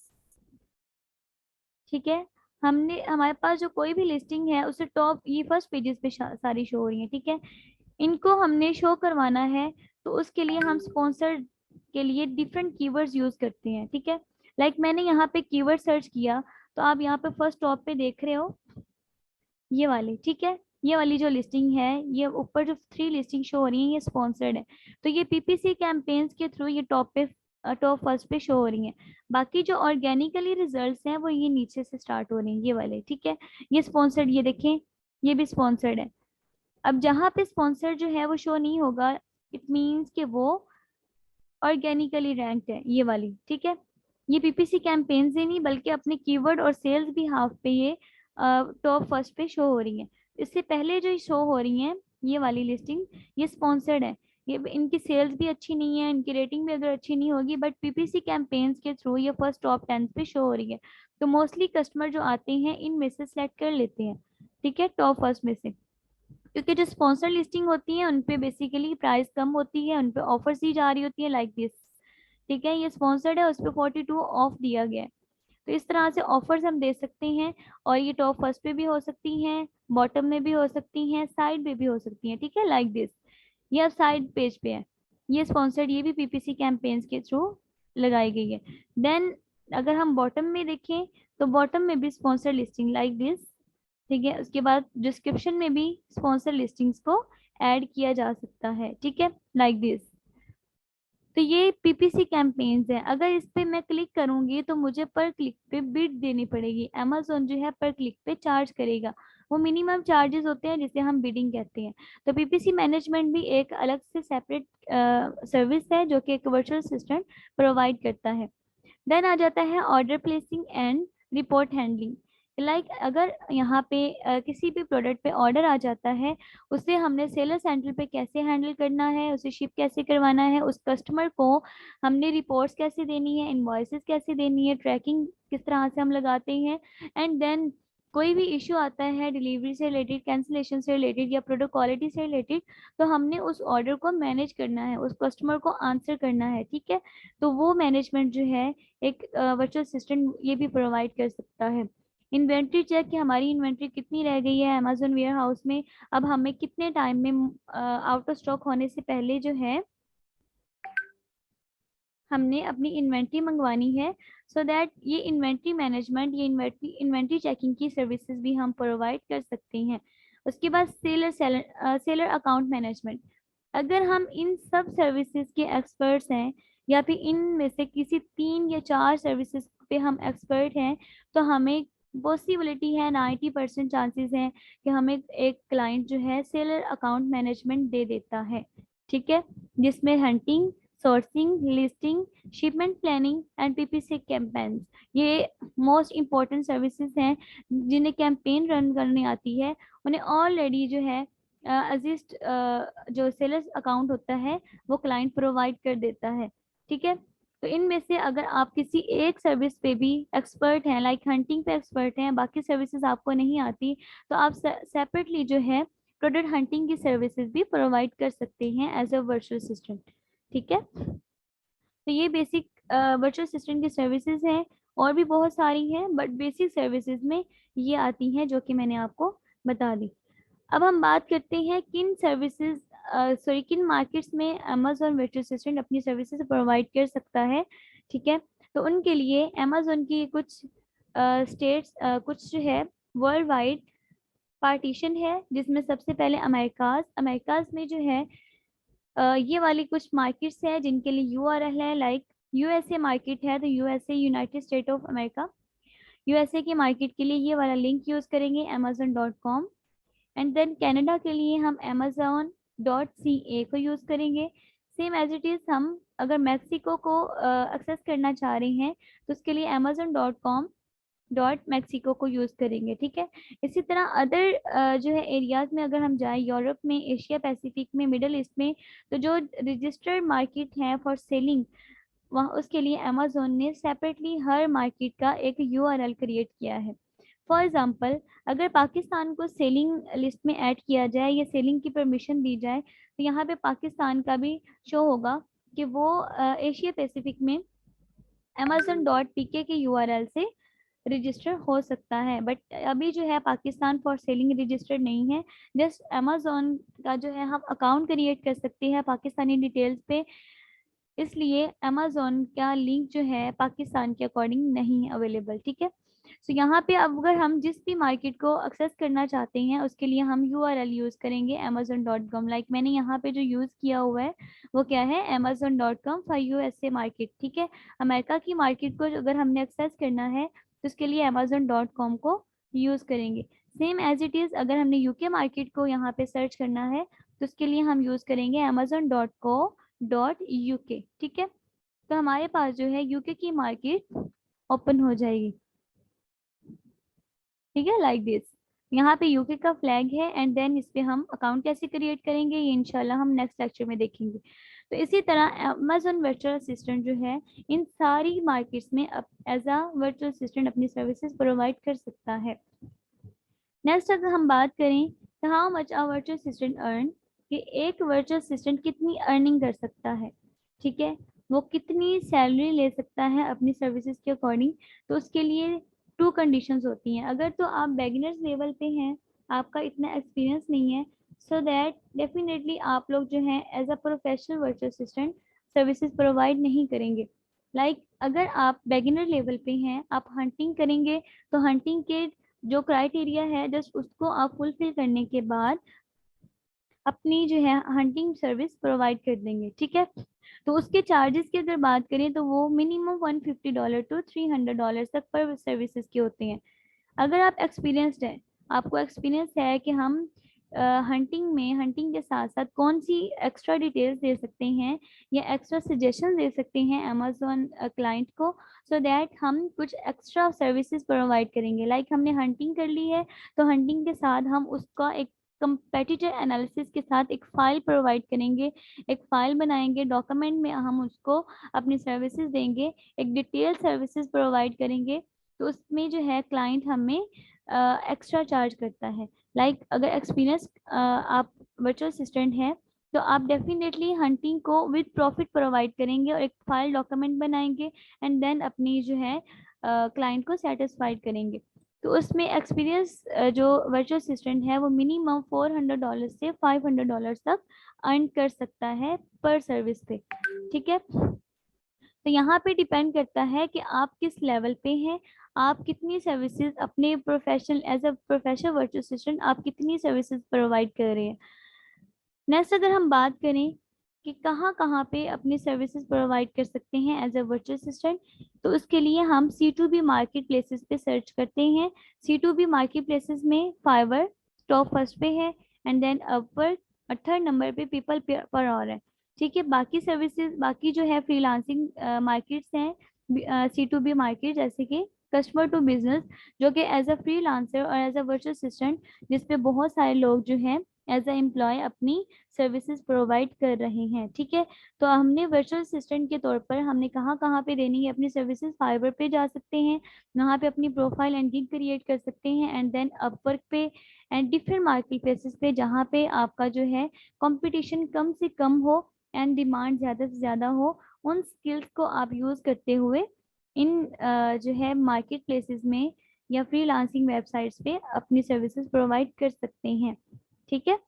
ठीक है, हमने हमारे पास जो कोई भी लिस्टिंग है उसे टॉप ये फर्स्ट पेजेस पे सारी शो हो रही है। ठीक है, इनको हमने शो करवाना है, तो उसके लिए हम स्पॉन्सर के लिए डिफरेंट कीवर्ड्स यूज करते हैं। ठीक है, लाइक मैंने यहाँ पे कीवर्ड सर्च किया, तो आप यहाँ पे फर्स्ट टॉप पे देख रहे हो ये वाली, ठीक है, ये वाली जो लिस्टिंग है, ये ऊपर जो 3 लिस्टिंग शो हो रही है ये स्पॉन्सर्ड है। तो ये पीपीसी कैंपेन्स के थ्रू ये टॉप पे टॉप फर्स्ट पे शो हो रही हैं। बाकी जो ऑर्गेनिकली रिजल्ट्स हैं वो ये नीचे से स्टार्ट हो रही हैं, ये वाले। ठीक है, ये स्पॉन्सर्ड, ये देखें, ये भी स्पॉन्सर्ड है। अब जहाँ पे स्पॉन्सर जो है वो शो नहीं होगा, इट मीन्स कि वो ऑर्गेनिकली रैंक्ड है, ये वाली। ठीक है, ये पीपीसी कैंपेन से नहीं बल्कि अपने कीवर्ड और सेल्स भी हाफ पे ये टॉप फर्स्ट पे शो हो रही है। इससे पहले जो शो हो रही है ये वाली लिस्टिंग, ये स्पॉन्सर्ड है, ये इनकी सेल्स भी अच्छी नहीं है, इनकी रेटिंग भी अगर अच्छी नहीं होगी, बट पीपीसी कैंपेन्स के थ्रू ये फर्स्ट टॉप 10 पे शो हो रही है। तो मोस्टली कस्टमर जो आते हैं इनमें से सेलेक्ट कर लेते हैं, ठीक है, टॉप फर्स्ट में से। क्योंकि जो स्पॉन्सर लिस्टिंग होती है उन पे बेसिकली प्राइस कम होती है, उन पे ऑफर्स दी जा रही होती है लाइक दिस। ठीक है, ये स्पॉन्सर्ड है, उस पर 42 ऑफ दिया गया है। तो इस तरह से ऑफर्स हम दे सकते हैं, और ये टॉप फर्स्ट पे भी हो सकती हैं, बॉटम में भी हो सकती हैं, साइड पे भी हो सकती हैं। ठीक है, लाइक दिस, ये अब साइड पेज पे है, ये स्पॉन्सर्ड, ये भी पीपीसी कैंपेन्स के थ्रू लगाई गई है। देन अगर हम बॉटम में देखें, तो बॉटम में भी स्पॉन्सर लिस्टिंग लाइक दिस। ठीक है, उसके बाद डिस्क्रिप्शन में भी स्पॉन्सर लिस्टिंग्स को ऐड किया जा सकता है। ठीक है, लाइक दिस। तो ये पीपीसी कैंपेन्स है। अगर इस पे मैं क्लिक करूंगी तो मुझे पर क्लिक पे बिड देनी पड़ेगी, अमेजोन जो है पर क्लिक पे चार्ज करेगा, वो मिनिमम चार्जेस होते हैं जिसे हम बिडिंग कहते हैं। तो पीपीसी मैनेजमेंट भी एक अलग से सेपरेट सर्विस है जो कि एक वर्चुअल असिस्टेंट प्रोवाइड करता है। देन आ जाता है order placing and report handling. Like अगर यहाँ पे किसी भी प्रोडक्ट पे ऑर्डर आ जाता है, उसे हमने सेलर सेंटर पे कैसे हैंडल करना है, उसे शिप कैसे करवाना है, उस कस्टमर को हमने रिपोर्ट्स कैसे देनी है, इनवॉइसेस कैसे देनी है, ट्रैकिंग किस तरह से हम लगाते हैं। एंड देन कोई भी इश्यू आता है डिलीवरी से रिलेटेड, कैंसिलेशन से रिलेटेड या प्रोडक्ट क्वालिटी से रिलेटेड, तो हमने उस ऑर्डर को मैनेज करना है, उस कस्टमर को आंसर करना है। ठीक है, तो वो मैनेजमेंट जो है एक वर्चुअल असिस्टेंट ये भी प्रोवाइड कर सकता है। इन्वेंट्री चेक, कि हमारी इन्वेंट्री कितनी रह गई है अमेजोन वेयर हाउस में, अब हमें कितने टाइम में आउट ऑफ स्टॉक होने से पहले जो है हमने अपनी इन्वेंट्री मंगवानी है, सो दैट ये इन्वेंट्री मैनेजमेंट, ये इन्वेंट्री चेकिंग की सर्विसेज भी हम प्रोवाइड कर सकते हैं। उसके बाद सेलर अकाउंट मैनेजमेंट, अगर हम इन सब सर्विसेज के एक्सपर्ट्स हैं या फिर इनमें से किसी 3 या 4 सर्विसेज पे हम एक्सपर्ट हैं, तो हमें पॉसिबिलिटी है, 90% चांसेस हैं कि हमें एक क्लाइंट जो है सेलर अकाउंट मैनेजमेंट दे देता है। ठीक है, जिसमें hunting, sourcing, listing, shipment planning and PPC campaigns, ये मोस्ट इम्पॉर्टेंट सर्विसेज हैं। जिन्हें कैंपेन रन करनी आती है उन्हें ऑलरेडी जो है असिस्ट जो सेलर्स अकाउंट होता है वो क्लाइंट प्रोवाइड कर देता है। ठीक है, तो इनमें से अगर आप किसी एक सर्विस पे भी एक्सपर्ट हैं, लाइक हंटिंग पे एक्सपर्ट हैं, बाकी सर्विसेज आपको नहीं आती, तो आप सेपरेटली जो है प्रोडक्ट हंटिंग की सर्विसेज भी प्रोवाइड कर सकते हैं एज अ वर्चुअल असिस्टेंट। ठीक है, तो ये बेसिक वर्चुअल असिस्टेंट की सर्विसेज हैं, और भी बहुत सारी हैं, बट बेसिक सर्विसेज में ये आती हैं जो कि मैंने आपको बता दी। अब हम बात करते हैं किन सर्विसेज किन मार्केट्स में अमेजोन वर्चुअल असिस्टेंट अपनी सर्विसेज प्रोवाइड कर सकता है। ठीक है, तो उनके लिए अमेजोन की कुछ स्टेट्स कुछ जो है वर्ल्ड वाइड पार्टीशन है, जिसमें सबसे पहले अमेरिकाज अमेरिकाज में जो है ये वाली कुछ मार्केट्स है जिनके लिए यूआरएल है, लाइक यूएसए मार्केट है तो USA United state of America, USA की मार्केट के लिए ये वाला लिंक यूज करेंगे amazon.com। एंड देन कनाडा के लिए हम amazon.ca को यूज करेंगे। सेम एज इट इज हम अगर मैक्सिको को एक्सेस करना चाह रहे हैं तो उसके लिए amazon.com.mexico को यूज करेंगे। ठीक है, इसी तरह अदर जो है एरियाज में अगर हम जाएं, यूरोप में, एशिया पैसिफिक में, मिडल ईस्ट में, तो जो रजिस्टर्ड मार्केट है फॉर सेलिंग, वहाँ उसके लिए अमेजोन ने सेपरेटली हर मार्केट का एक यूआरएल क्रिएट किया है। फॉर एग्जांपल, अगर पाकिस्तान को सेलिंग लिस्ट में ऐड किया जाए या सेलिंग की परमिशन दी जाए, तो यहाँ पे पाकिस्तान का भी शो होगा कि वो एशिया पैसिफिक में amazon.pk के यूआरएल से रजिस्टर हो सकता है। बट अभी जो है पाकिस्तान फॉर सेलिंग रजिस्टर्ड नहीं है, जस्ट अमेजोन का जो है हम अकाउंट क्रिएट कर सकते हैं पाकिस्तानी डिटेल्स पे, इसलिए अमेजोन का लिंक जो है पाकिस्तान के अकॉर्डिंग नहीं है अवेलेबल। ठीक है, सो यहाँ पे अब अगर हम जिस भी मार्केट को एक्सेस करना चाहते हैं उसके लिए हम यूआरएल यूज करेंगे amazon.com। लाइक मैंने यहाँ पे जो यूज किया हुआ है वो क्या है, amazon.com फॉर यूएसए मार्केट। ठीक है, अमेरिका की मार्केट को अगर हमने एक्सेस करना है तो उसके लिए amazon.com को यूज करेंगे। सेम एज इट इज अगर हमने यूके मार्केट को यहाँ पे सर्च करना है तो उसके लिए हम यूज करेंगे amazon.co.uk। ठीक है, तो हमारे पास जो है यूके की मार्केट ओपन हो जाएगी। ठीक है, लाइक दिस, यहाँ पे यूके का फ्लैग है एंड देन इस पे हम अकाउंट कैसे क्रिएट करेंगे ये इंशाल्लाह हम नेक्स्ट लेक्चर में देखेंगे। तो इसी तरह अमेजोन वर्चुअल असिस्टेंट जो है इन सारी मार्केट्स में एज अ वर्चुअल असिस्टेंट अपनी सर्विसेज प्रोवाइड कर सकता है। नेक्स्ट अगर हम बात करें तो how much a virtual assistant earn, कि एक वर्चुअल असिस्टेंट कितनी अर्निंग कर सकता है। ठीक है, वो कितनी सैलरी ले सकता है अपनी सर्विसेज के अकॉर्डिंग, तो उसके लिए टू कंडीशंस होती हैं। अगर तो आप बेगिनर्स लेवल पे हैं, आपका इतना एक्सपीरियंस नहीं है, सो दैट डेफिनेटली आप लोग जो है as a professional virtual assistant services provide नहीं करेंगे। लाइक अगर आप बेगिनर लेवल पे हैं, आप हंटिंग करेंगे, तो हंटिंग के जो क्राइटेरिया है जस्ट उसको आप फुलफिल करने के बाद अपनी जो है हंटिंग सर्विस प्रोवाइड कर देंगे। ठीक है, तो उसके चार्जेस की अगर बात करें तो वो मिनिमम $150 to $300 तक पर सर्विसेज के होते हैं। अगर आप एक्सपीरियंसड है, आपको एक्सपीरियंस है कि हम हंटिंग के साथ साथ कौन सी एक्स्ट्रा डिटेल्स दे सकते हैं या एक्स्ट्रा सजेशन दे सकते हैं अमेजोन क्लाइंट को, सो दैट हम कुछ एक्स्ट्रा सर्विसेज प्रोवाइड करेंगे। लाइक हमने हंटिंग कर ली है तो हंटिंग के साथ हम उसका एक कंपेटिटर एनालिसिस के साथ एक फाइल प्रोवाइड करेंगे, एक फाइल बनाएंगे, डॉक्यूमेंट में हम उसको अपनी सर्विसेज देंगे, एक डिटेल सर्विसेज प्रोवाइड करेंगे, तो उसमें जो है क्लाइंट हमें एक्स्ट्रा चार्ज करता है। लाइक अगर एक्सपीरियंस आप वर्चुअल असिस्टेंट हैं तो आप डेफिनेटली हंटिंग को विद प्रॉफिट प्रोवाइड करेंगे और एक फाइल डॉक्यूमेंट बनाएंगे एंड देन अपनी जो है क्लाइंट को सेटिस्फाइड करेंगे। तो उसमें एक्सपीरियंस जो वर्चुअल असिस्टेंट है वो मिनिमम $400 से $500 तक अर्न कर सकता है पर सर्विस पे। ठीक है, तो यहाँ पे डिपेंड करता है कि आप किस लेवल पे हैं, आप कितनी सर्विसेज अपने professional as a professional virtual assistant आप कितनी सर्विसेज प्रोवाइड कर रहे हैं। नेक्स्ट अगर हम बात करें कि कहाँ कहाँ पे अपनी सर्विसेज प्रोवाइड कर सकते हैं एज अ वर्चुअल असिस्टेंट, तो उसके लिए हम C2B मार्केट प्लेसेस पे सर्च करते हैं। C2B मार्केट प्लेसेस में फाइवर टॉप फर्स्ट पे है एंड देन अपवर्क, और थर्ड नंबर पे पीपल पर आवर है। ठीक है, बाकी सर्विसेज, बाकी जो है फ्रीलांसिंग मार्केट्स हैं, C2B मार्केट, जैसे कि कस्टमर टू बिजनेस, जो कि एज अ फ्रीलांसर और एज अ वर्चुअल असिस्टेंट, जिसपे बहुत सारे लोग जो हैं एज अ एम्प्लॉय अपनी सर्विसेज प्रोवाइड कर रहे हैं। ठीक है, तो हमने वर्चुअल असिस्टेंट के तौर पर हमने कहाँ कहाँ पे देनी है अपनी सर्विसेज, फाइवर पे जा सकते हैं, वहाँ पे अपनी प्रोफाइल एंड गिग क्रिएट कर सकते हैं, एंड देन अपवर्क पे एंड डिफरेंट मार्केट प्लेसेस पे, जहाँ पे आपका जो है कंपटीशन कम से कम हो एंड डिमांड ज़्यादा से ज़्यादा हो, उन स्किल्स को आप यूज़ करते हुए इन जो है मार्केट प्लेसेस में या फ्रीलांसिंग वेबसाइट्स पे अपनी सर्विसेज प्रोवाइड कर सकते हैं। ठीक है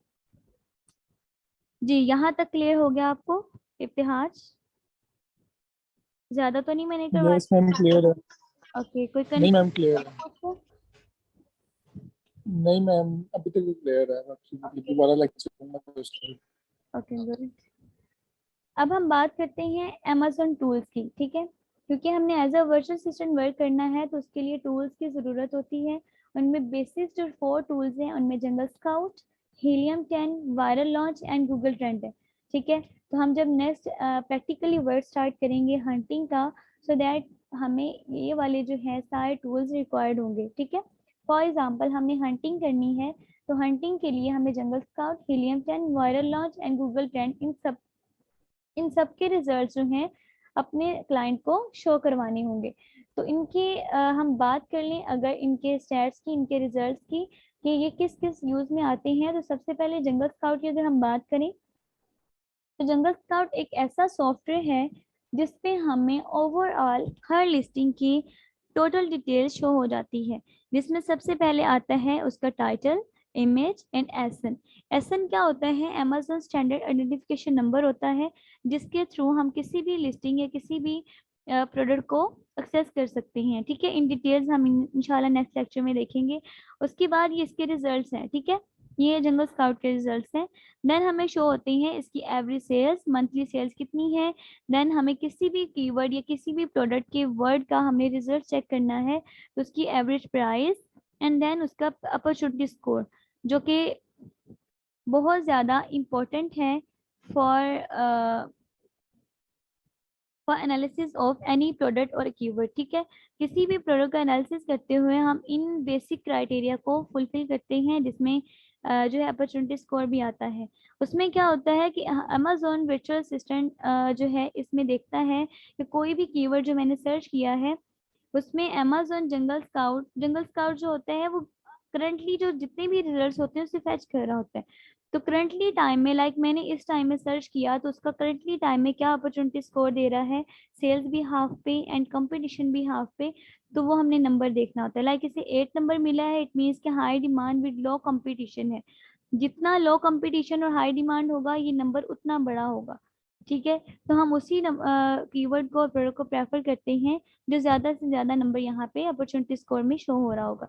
जी, यहाँ तक क्लियर हो गया आपको इब्तिहाज? ज्यादा तो नहीं मैंने यस मैम करवाया? क्लियर है। ओके, कोई नहीं मैम कंफ्यूजन क्लियर है। आपको? नहीं मैम अभी तक क्लियर है। आपसे दोबारा लेक्चर करना क्वेश्चन। Okay good. अब हम बात करते हैं Amazon टूल्स की। ठीक है, क्योंकि हमने as a virtual assistant work करना है तो उसके लिए टूल्स की ज़रूरत होती है। उनमें बेसिक जो 4 टूल्स हैं उनमें जंगल Scout, Helium 10, Viral Launch and Google trend है। ठीक है, तो हम जब नेक्स्ट प्रैक्टिकली वर्क स्टार्ट करेंगे हंटिंग का, सो दैट हमें ये वाले जो है सारे टूल्स रिक्वायर्ड होंगे। ठीक है, फॉर एग्जाम्पल हमने हंटिंग करनी है तो हंटिंग के लिए हमें Jungle Scout, Helium 10, Viral Launch and Google Trend, इन सब के रिजल्ट जो हैं अपने क्लाइंट को शो करवाने होंगे। तो इनकी हम बात कर लें अगर इनके स्टैट्स की, इनके रिजल्ट्स की, कि ये किस किस यूज में आते हैं, तो सबसे पहले जंगल स्काउट की अगर हम बात करें तो जंगल स्काउट एक ऐसा सॉफ्टवेयर है जिसपे हमें ओवरऑल हर लिस्टिंग की टोटल डिटेल शो हो जाती है, जिसमें सबसे पहले आता है उसका title, image and ASIN. ASIN क्या होता है? अमेज़न स्टैंडर्ड आइडेंटिफिकेशन नंबर होता है, जिसके थ्रू हम किसी भी लिस्टिंग या किसी भी प्रोडक्ट को एक्सेस कर सकते हैं। ठीक है, इन डिटेल्स हम इंशाल्लाह नेक्स्ट लेक्चर में देखेंगे। उसके बाद ये इसके रिजल्ट्स हैं। ठीक है, ये जंगल स्काउट के रिजल्ट्स हैं। देन हमें शो होती है इसकी एवरेज सेल्स, मंथली सेल्स कितनी है। देन हमें किसी भी कीवर्ड या किसी भी प्रोडक्ट के वर्ड का हमने रिजल्ट चेक करना है तो उसकी एवरेज प्राइस, एंड देन उसका अपॉर्चुनिटी स्कोर, जो कि बहुत ज़्यादा इम्पोर्टेंट है for for analysis of any product और कीवर्ड। ठीक है, किसी भी प्रोडक्ट का एनालिसिस करते हुए हम इन बेसिक क्राइटेरिया को फुलफिल करते हैं, जिसमें जो है अपॉर्चुनिटी स्कोर भी आता है। उसमें क्या होता है कि अमेज़न वर्चुअल असिस्टेंट जो है इसमें देखता है कि कोई भी कीवर्ड जो मैंने सर्च किया है उसमें अमेज़न जंगल स्काउट जो होता है वो करंटली जो जितने भी रिजल्ट्स होते हैं उससे फैच कर रहा होता है। तो करंटली टाइम में मैंने इस टाइम में सर्च किया तो उसका करंटली टाइम में क्या अपॉर्चुनिटी स्कोर दे रहा है, सेल्स भी हाफ पे एंड कंपटीशन भी हाफ पे, तो वो हमने नंबर देखना होता है। इसे 8 नंबर मिला है, इट मीन्स कि high demand with low competition है। जितना लो कंपटीशन और हाई डिमांड होगा ये नंबर उतना बड़ा होगा। ठीक है, तो हम उसी कीवर्ड को और प्रोडक्ट को प्रेफर करते हैं जो ज्यादा से ज्यादा नंबर यहाँ पे अपॉर्चुनिटी स्कोर में शो हो रहा होगा।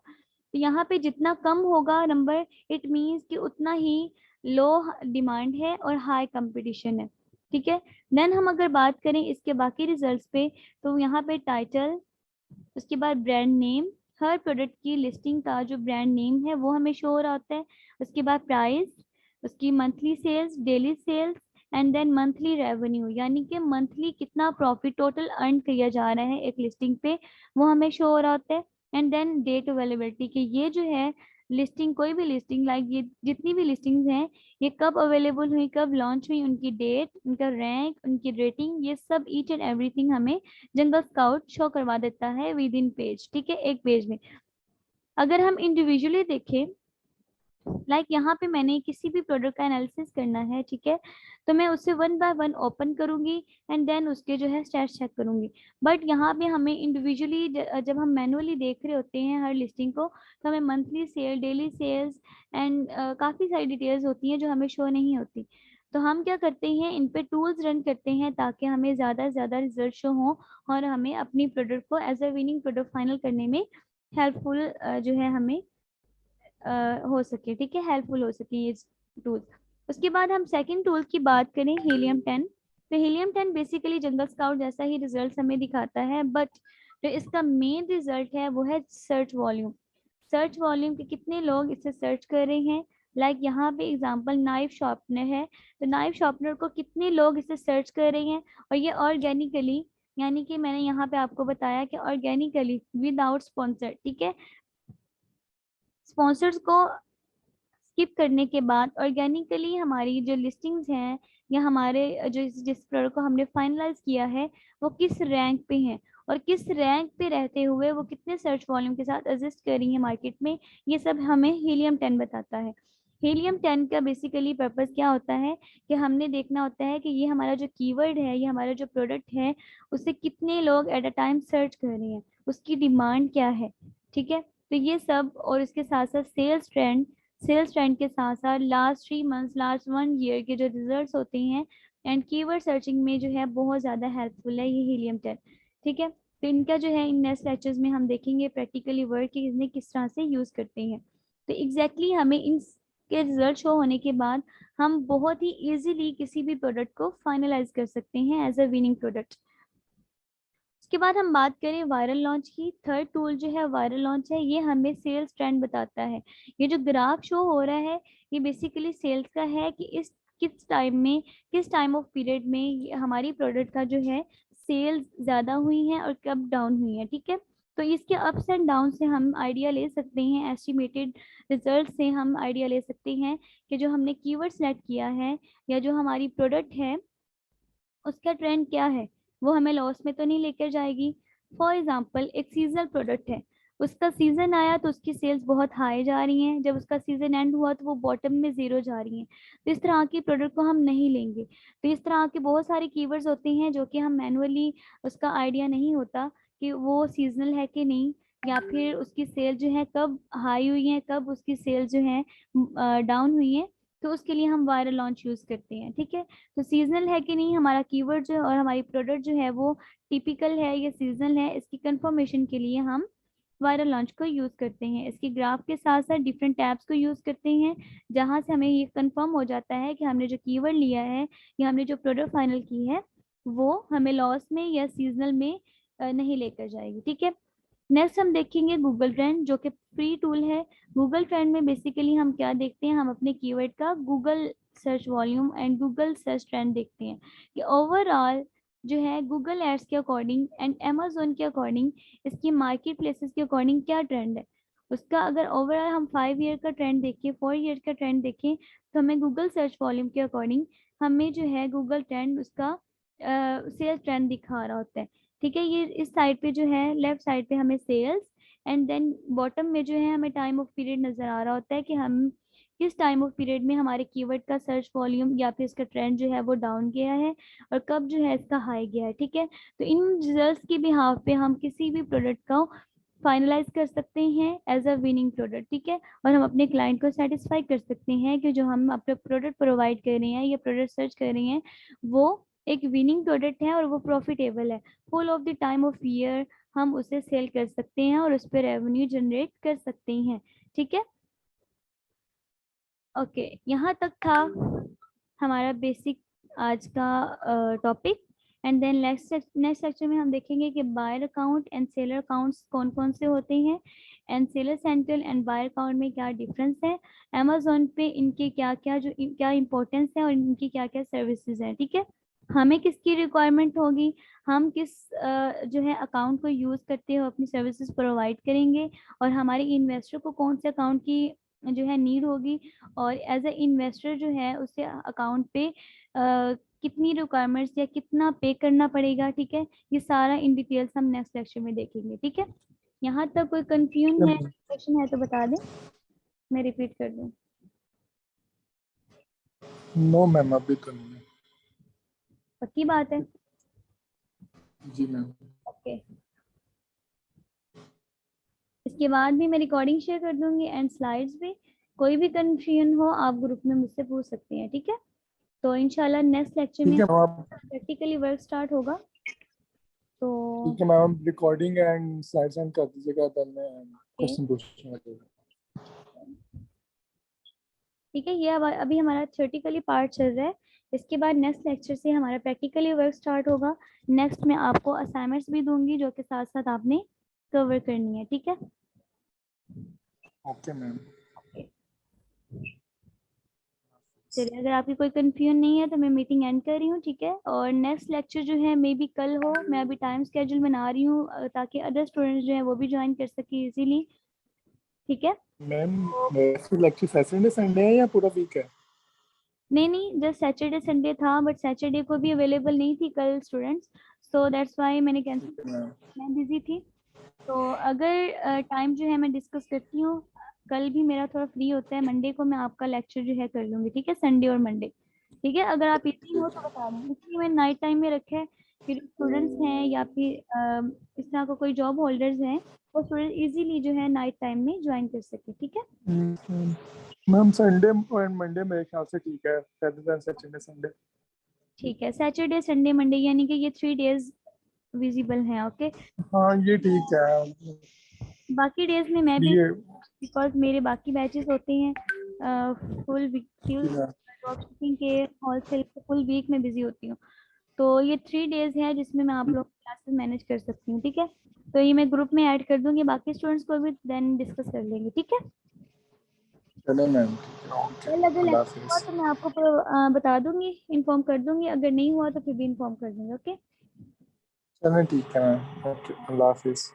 तो यहाँ पे जितना कम होगा नंबर, इट मीन्स कि उतना ही लो डिमांड है और हाई कंपटीशन है। ठीक है, देन हम अगर बात करें इसके बाकी रिजल्ट्स पे, तो यहाँ पे टाइटल, उसके बाद ब्रांड नेम, हर प्रोडक्ट की लिस्टिंग का जो ब्रांड नेम है वो हमें शो हो रहा होता है। उसके बाद प्राइस, उसकी monthly sales, daily sales, and then monthly revenue, यानी कि मंथली कितना प्रॉफिट टोटल अर्न किया जा रहा है एक लिस्टिंग पे, वो हमें शो हो रहा होता है। एंड देन डेट अवेलेबिलिटी, कि ये जो है लिस्टिंग, कोई भी लिस्टिंग ये जितनी भी लिस्टिंग्स हैं ये कब अवेलेबल हुई, कब लॉन्च हुई, उनकी डेट, उनका रैंक, उनकी रेटिंग, ये सब ईच एंड एवरीथिंग हमें जंगल स्काउट शो करवा देता है विद इन पेज। ठीक है, एक पेज में। अगर हम इंडिविजुअली देखें, यहाँ पे मैंने किसी भी प्रोडक्ट का एनालिसिस करना है, ठीक है, तो मैं उसे वन बाय वन ओपन करूंगी एंड देन उसके जो है स्टैट्स चेक करूंगी। बट यहाँ पे हमें इंडिविजुअली जब हम मैनुअली देख रहे होते हैं हर लिस्टिंग को, तो हमें monthly sale, daily sales and काफ़ी सारी डिटेल्स होती हैं जो हमें शो नहीं होती। तो हम क्या करते हैं, इन पे टूल्स रन करते हैं ताकि हमें ज़्यादा से ज़्यादा रिजल्ट शो हो और हमें अपनी प्रोडक्ट को as a winning product final करने में हेल्पफुल जो है हमें हो सके। ठीक है, हेल्पफुल हो सके ये टूल्स। उसके बाद हम सेकंड टूल की बात करें, हीलियम 10। तो हीलियम 10 बेसिकली जंगल स्काउट जैसा ही रिजल्ट हमें दिखाता है, बट जो इसका मेन रिजल्ट है वो है सर्च वॉल्यूम। सर्च वॉल्यूम के कितने लोग इसे सर्च कर रहे हैं, लाइक यहाँ पे एग्जांपल नाइफ शार्पनर है, तो नाइफ शार्पनर को कितने लोग इसे सर्च कर रहे हैं, और ये ऑर्गेनिकली, यानी कि मैंने यहाँ पे आपको बताया कि ऑर्गेनिकली विदाउट स्पॉन्सर, ठीक है, स्पॉन्सर्स को स्किप करने के बाद ऑर्गेनिकली हमारी जो लिस्टिंग्स हैं या हमारे जो जिस प्रोडक्ट को हमने फाइनलाइज किया है वो किस रैंक पे हैं, और किस रैंक पे रहते हुए वो कितने सर्च वॉल्यूम के साथ एग्जिस्ट कर रही है मार्केट में, ये सब हमें हीलियम 10 बताता है। हीलियम 10 का बेसिकली पर्पस क्या होता है कि हमने देखना होता है कि ये हमारा जो कीवर्ड है, ये हमारा जो प्रोडक्ट है, उसे कितने लोग एट अ टाइम सर्च कर रहे हैं, उसकी डिमांड क्या है, ठीक है। तो ये सब, और इसके साथ साथ सेल्स ट्रेंड के साथ साथ लास्ट 3 मंथ्स, लास्ट 1 ईयर के जो रिजल्ट्स होते हैं, एंड कीवर्ड सर्चिंग में जो है बहुत ज़्यादा हेल्पफुल है ये हीलियम 10, ठीक है। तो इनका जो है इन नेक्स्ट लेक्चर्स में हम देखेंगे प्रैक्टिकली वर्क कि इन्हें किस तरह से यूज़ करते हैं। तो एग्जैक्टली हमें इनके रिजल्ट शो होने के बाद हम बहुत ही ईजिली किसी भी प्रोडक्ट को फाइनलाइज कर सकते हैं एज अ विनिंग प्रोडक्ट। उसके बाद हम बात करें वायरल लॉन्च की, थर्ड टूल जो है वायरल लॉन्च है, ये हमें सेल्स ट्रेंड बताता है। ये जो ग्राफ शो हो रहा है ये बेसिकली सेल्स का है कि इस किस टाइम में, किस टाइम ऑफ पीरियड में हमारी प्रोडक्ट का जो है सेल्स ज़्यादा हुई हैं और कब डाउन हुई है, ठीक है। तो इसके अप्स एंड डाउन से हम आइडिया ले सकते हैं, एस्टिमेटेड रिजल्ट से हम आइडिया ले सकते हैं कि जो हमने कीवर्ड सेलेक्ट किया है या जो हमारी प्रोडक्ट है उसका ट्रेंड क्या है, वो हमें लॉस में तो नहीं लेकर जाएगी। फॉर एग्जाम्पल एक सीजनल प्रोडक्ट है, उसका सीजन आया तो उसकी सेल्स बहुत हाई जा रही हैं, जब उसका सीजन एंड हुआ तो वो बॉटम में ज़ीरो जा रही हैं, तो इस तरह की प्रोडक्ट को हम नहीं लेंगे। तो इस तरह के बहुत सारे कीवर्ड्स होते हैं जो कि हम मैनुअली उसका आइडिया नहीं होता कि वो सीजनल है कि नहीं, या फिर उसकी सेल जो है कब हाई हुई है, कब उसकी सेल जो है डाउन हुई है, तो उसके लिए हम वायरल लॉन्च यूज़ करते हैं, ठीक है। तो सीजनल है कि नहीं हमारा कीवर्ड जो है और हमारी प्रोडक्ट जो है वो टिपिकल है या सीजनल है, इसकी कंफर्मेशन के लिए हम वायरल लॉन्च को यूज़ करते हैं। इसके ग्राफ के साथ साथ डिफरेंट टैब्स को यूज़ करते हैं जहाँ से हमें ये कंफर्म हो जाता है कि हमने जो कीवर्ड लिया है या हमने जो प्रोडक्ट फाइनल की है वो हमें लॉस में या सीजनल में नहीं लेकर जाएगी, ठीक है। नेक्स्ट हम देखेंगे गूगल ट्रेंड जो कि फ्री टूल है। गूगल ट्रेंड में बेसिकली हम क्या देखते हैं, हम अपने कीवर्ड का Google search volume and Google search trend देखते हैं कि ओवरऑल जो है गूगल एड्स के अकॉर्डिंग एंड अमेजोन के अकॉर्डिंग, इसकी मार्केट प्लेसेस के अकॉर्डिंग क्या ट्रेंड है उसका। अगर ओवरऑल हम 5 ईयर का ट्रेंड देखें, 4 ईयर का ट्रेंड देखें, तो हमें गूगल सर्च वॉल्यूम के अकॉर्डिंग हमें जो है गूगल ट्रेंड उसका सेल्स ट्रेंड दिखा रहा होता है, ठीक है। ये इस साइड पे जो है लेफ्ट साइड पे हमें सेल्स, एंड देन बॉटम में जो है हमें टाइम ऑफ पीरियड नज़र आ रहा होता है कि हम किस टाइम ऑफ पीरियड में हमारे कीवर्ड का सर्च वॉल्यूम या फिर इसका ट्रेंड जो है वो डाउन गया है और कब जो है इसका हाई गया है, ठीक है। तो इन रिजल्ट्स के बिहाफ पे हम किसी भी प्रोडक्ट का फाइनलाइज कर सकते हैं एज अ विनिंग प्रोडक्ट, ठीक है। और हम अपने क्लाइंट को सेटिस्फाई कर सकते हैं कि जो हम अपने प्रोडक्ट प्रोवाइड कर रहे हैं या प्रोडक्ट सर्च कर रहे हैं वो एक विनिंग प्रोडक्ट है और वो प्रॉफिटेबल है। Full of the time of year हम उसे सेल कर सकते हैं और उस पर रेवेन्यू जनरेट कर सकते हैं, ठीक है। ओके, यहाँ तक था हमारा बेसिक आज का topic. And then next lecture में हम देखेंगे कि buyer account and seller accounts कौन कौन से होते हैं, and seller central and buyer account में क्या डिफरेंस है, अमेजोन पे इनके क्या क्या जो क्या इंपॉर्टेंस है और इनकी क्या क्या सर्विसेज हैं, ठीक है। हमें किसकी रिक्वायरमेंट होगी, हम किस जो है अकाउंट को यूज़ करते हुए अपनी सर्विसेज प्रोवाइड करेंगे, और हमारे इन्वेस्टर को कौन से अकाउंट की जो है नीड होगी, और एज ए इन्वेस्टर जो है उसे अकाउंट पे कितनी रिक्वायरमेंट्स या कितना पे करना पड़ेगा, ठीक है। ये सारा इन डिटेल्स हम नेक्स्ट लेक्चर में देखेंगे, ठीक है। यहाँ तक कोई कंफ्यूजन है, क्वेश्चन है तो बता दें, मैं रिपीट कर दूँ। नो मैम, अभी तो नहीं है। पक्की बात है? जी मैम। ओके, इसके बाद भी मैं रिकॉर्डिंग शेयर कर दूंगी एंड स्लाइड्स भी। कोई भी कंफ्यूजन हो आप ग्रुप में मुझसे पूछ सकते हैं, ठीक है। तो इंशाल्लाह नेक्स्ट लेक्चर में ठीक है मैम, आप प्रैक्टिकली वर्क स्टार्ट होगा। तो ठीक है ma'am, recording and slide send कर दीजिएगा, देन मैं क्वेश्चन पूछने लगेगा। ठीक है, ये अभी हमारा थ्योरेटिकली पार्ट चल रहा है। इसके बाद नेक्स्ट लेक्चर से हमारा प्रैक्टिकली वर्क स्टार्ट होगा। नेक्स्ट में आपको असाइनमेंट्स भी दूंगी जो कि साथ साथ आपने कवर करनी है, ठीक है। Okay ma'am. चलिए, अगर आपकी कोई कंफ्यूजन नहीं है तो मैं मीटिंग एंड कर रही हूँ, ठीक है। और नेक्स्ट लेक्चर जो है मे बी कल हो, मैं अभी टाइम स्केड्यूल बना रही हूँ ताकि अदर स्टूडेंट्स जो है वो भी ज्वाइन कर सके इजीली, ठीक है। मैम लेक्चर सैटरडे संडे है या पूरा वीक है? नहीं नहीं, जस्ट सैटरडे संडे था, बट सैटरडे को भी अवेलेबल नहीं थी कल स्टूडेंट्स, सो दैट्स वाई मैंने कैंसिल ठीक है किया। मैम। मैं बिजी थी। तो अगर टाइम जो है मैं डिस्कस करती हूँ, कल भी मेरा थोड़ा फ्री होता है, मंडे को मैं आपका लेक्चर जो है कर लूँगी, ठीक है, संडे और मंडे, ठीक है। अगर आप इतनी हो तो बता दें, इसलिए मैंने नाइट टाइम में रखा है, फिर स्टूडेंट्स हैं या फिर इस तरह का कोई जॉब होल्डर्स हैं, वो स्टूडेंट इजीली जो है नाइट टाइम में ज्वाइन कर सके, ठीक है। मैम संडे और मंडे मेरे ख्याल से ठीक है, rather than सैटरडे संडे। ठीक है, सैटरडे संडे मंडे यानी कि ये 3 डेज विजिबल हैं, ओके। हाँ ये ठीक है। बाकी डेज में मैं भी, ये बिकॉज मेरे बाकी बैचेस होते हैं फुल वीक, ठीक ड्रॉप शिपिंग के होलसेल के फुल वीक में बिजी होती हूँ। तो ये 3 डेज है जिसमें मैं आप लोग क्लासेस मैनेज कर सकती हूँ, ठीक है। तो ये मैं ग्रुप में ऐड कर दूंगी, बाकी स्टूडेंट्स को भी देन डिस्कस कर लेंगे, ठीक है। चलो मैम, ठीक है, ओके, कल अगर अल्लाह लेक्चर हुआ हाफिज। तो मैं आपको बता दूंगी, इन्फॉर्म कर दूंगी, अगर नहीं हुआ तो फिर भी इन्फॉर्म कर दूंगी, ओके। चलो ठीक है मैम, ओके, अल्लाह हाफिज।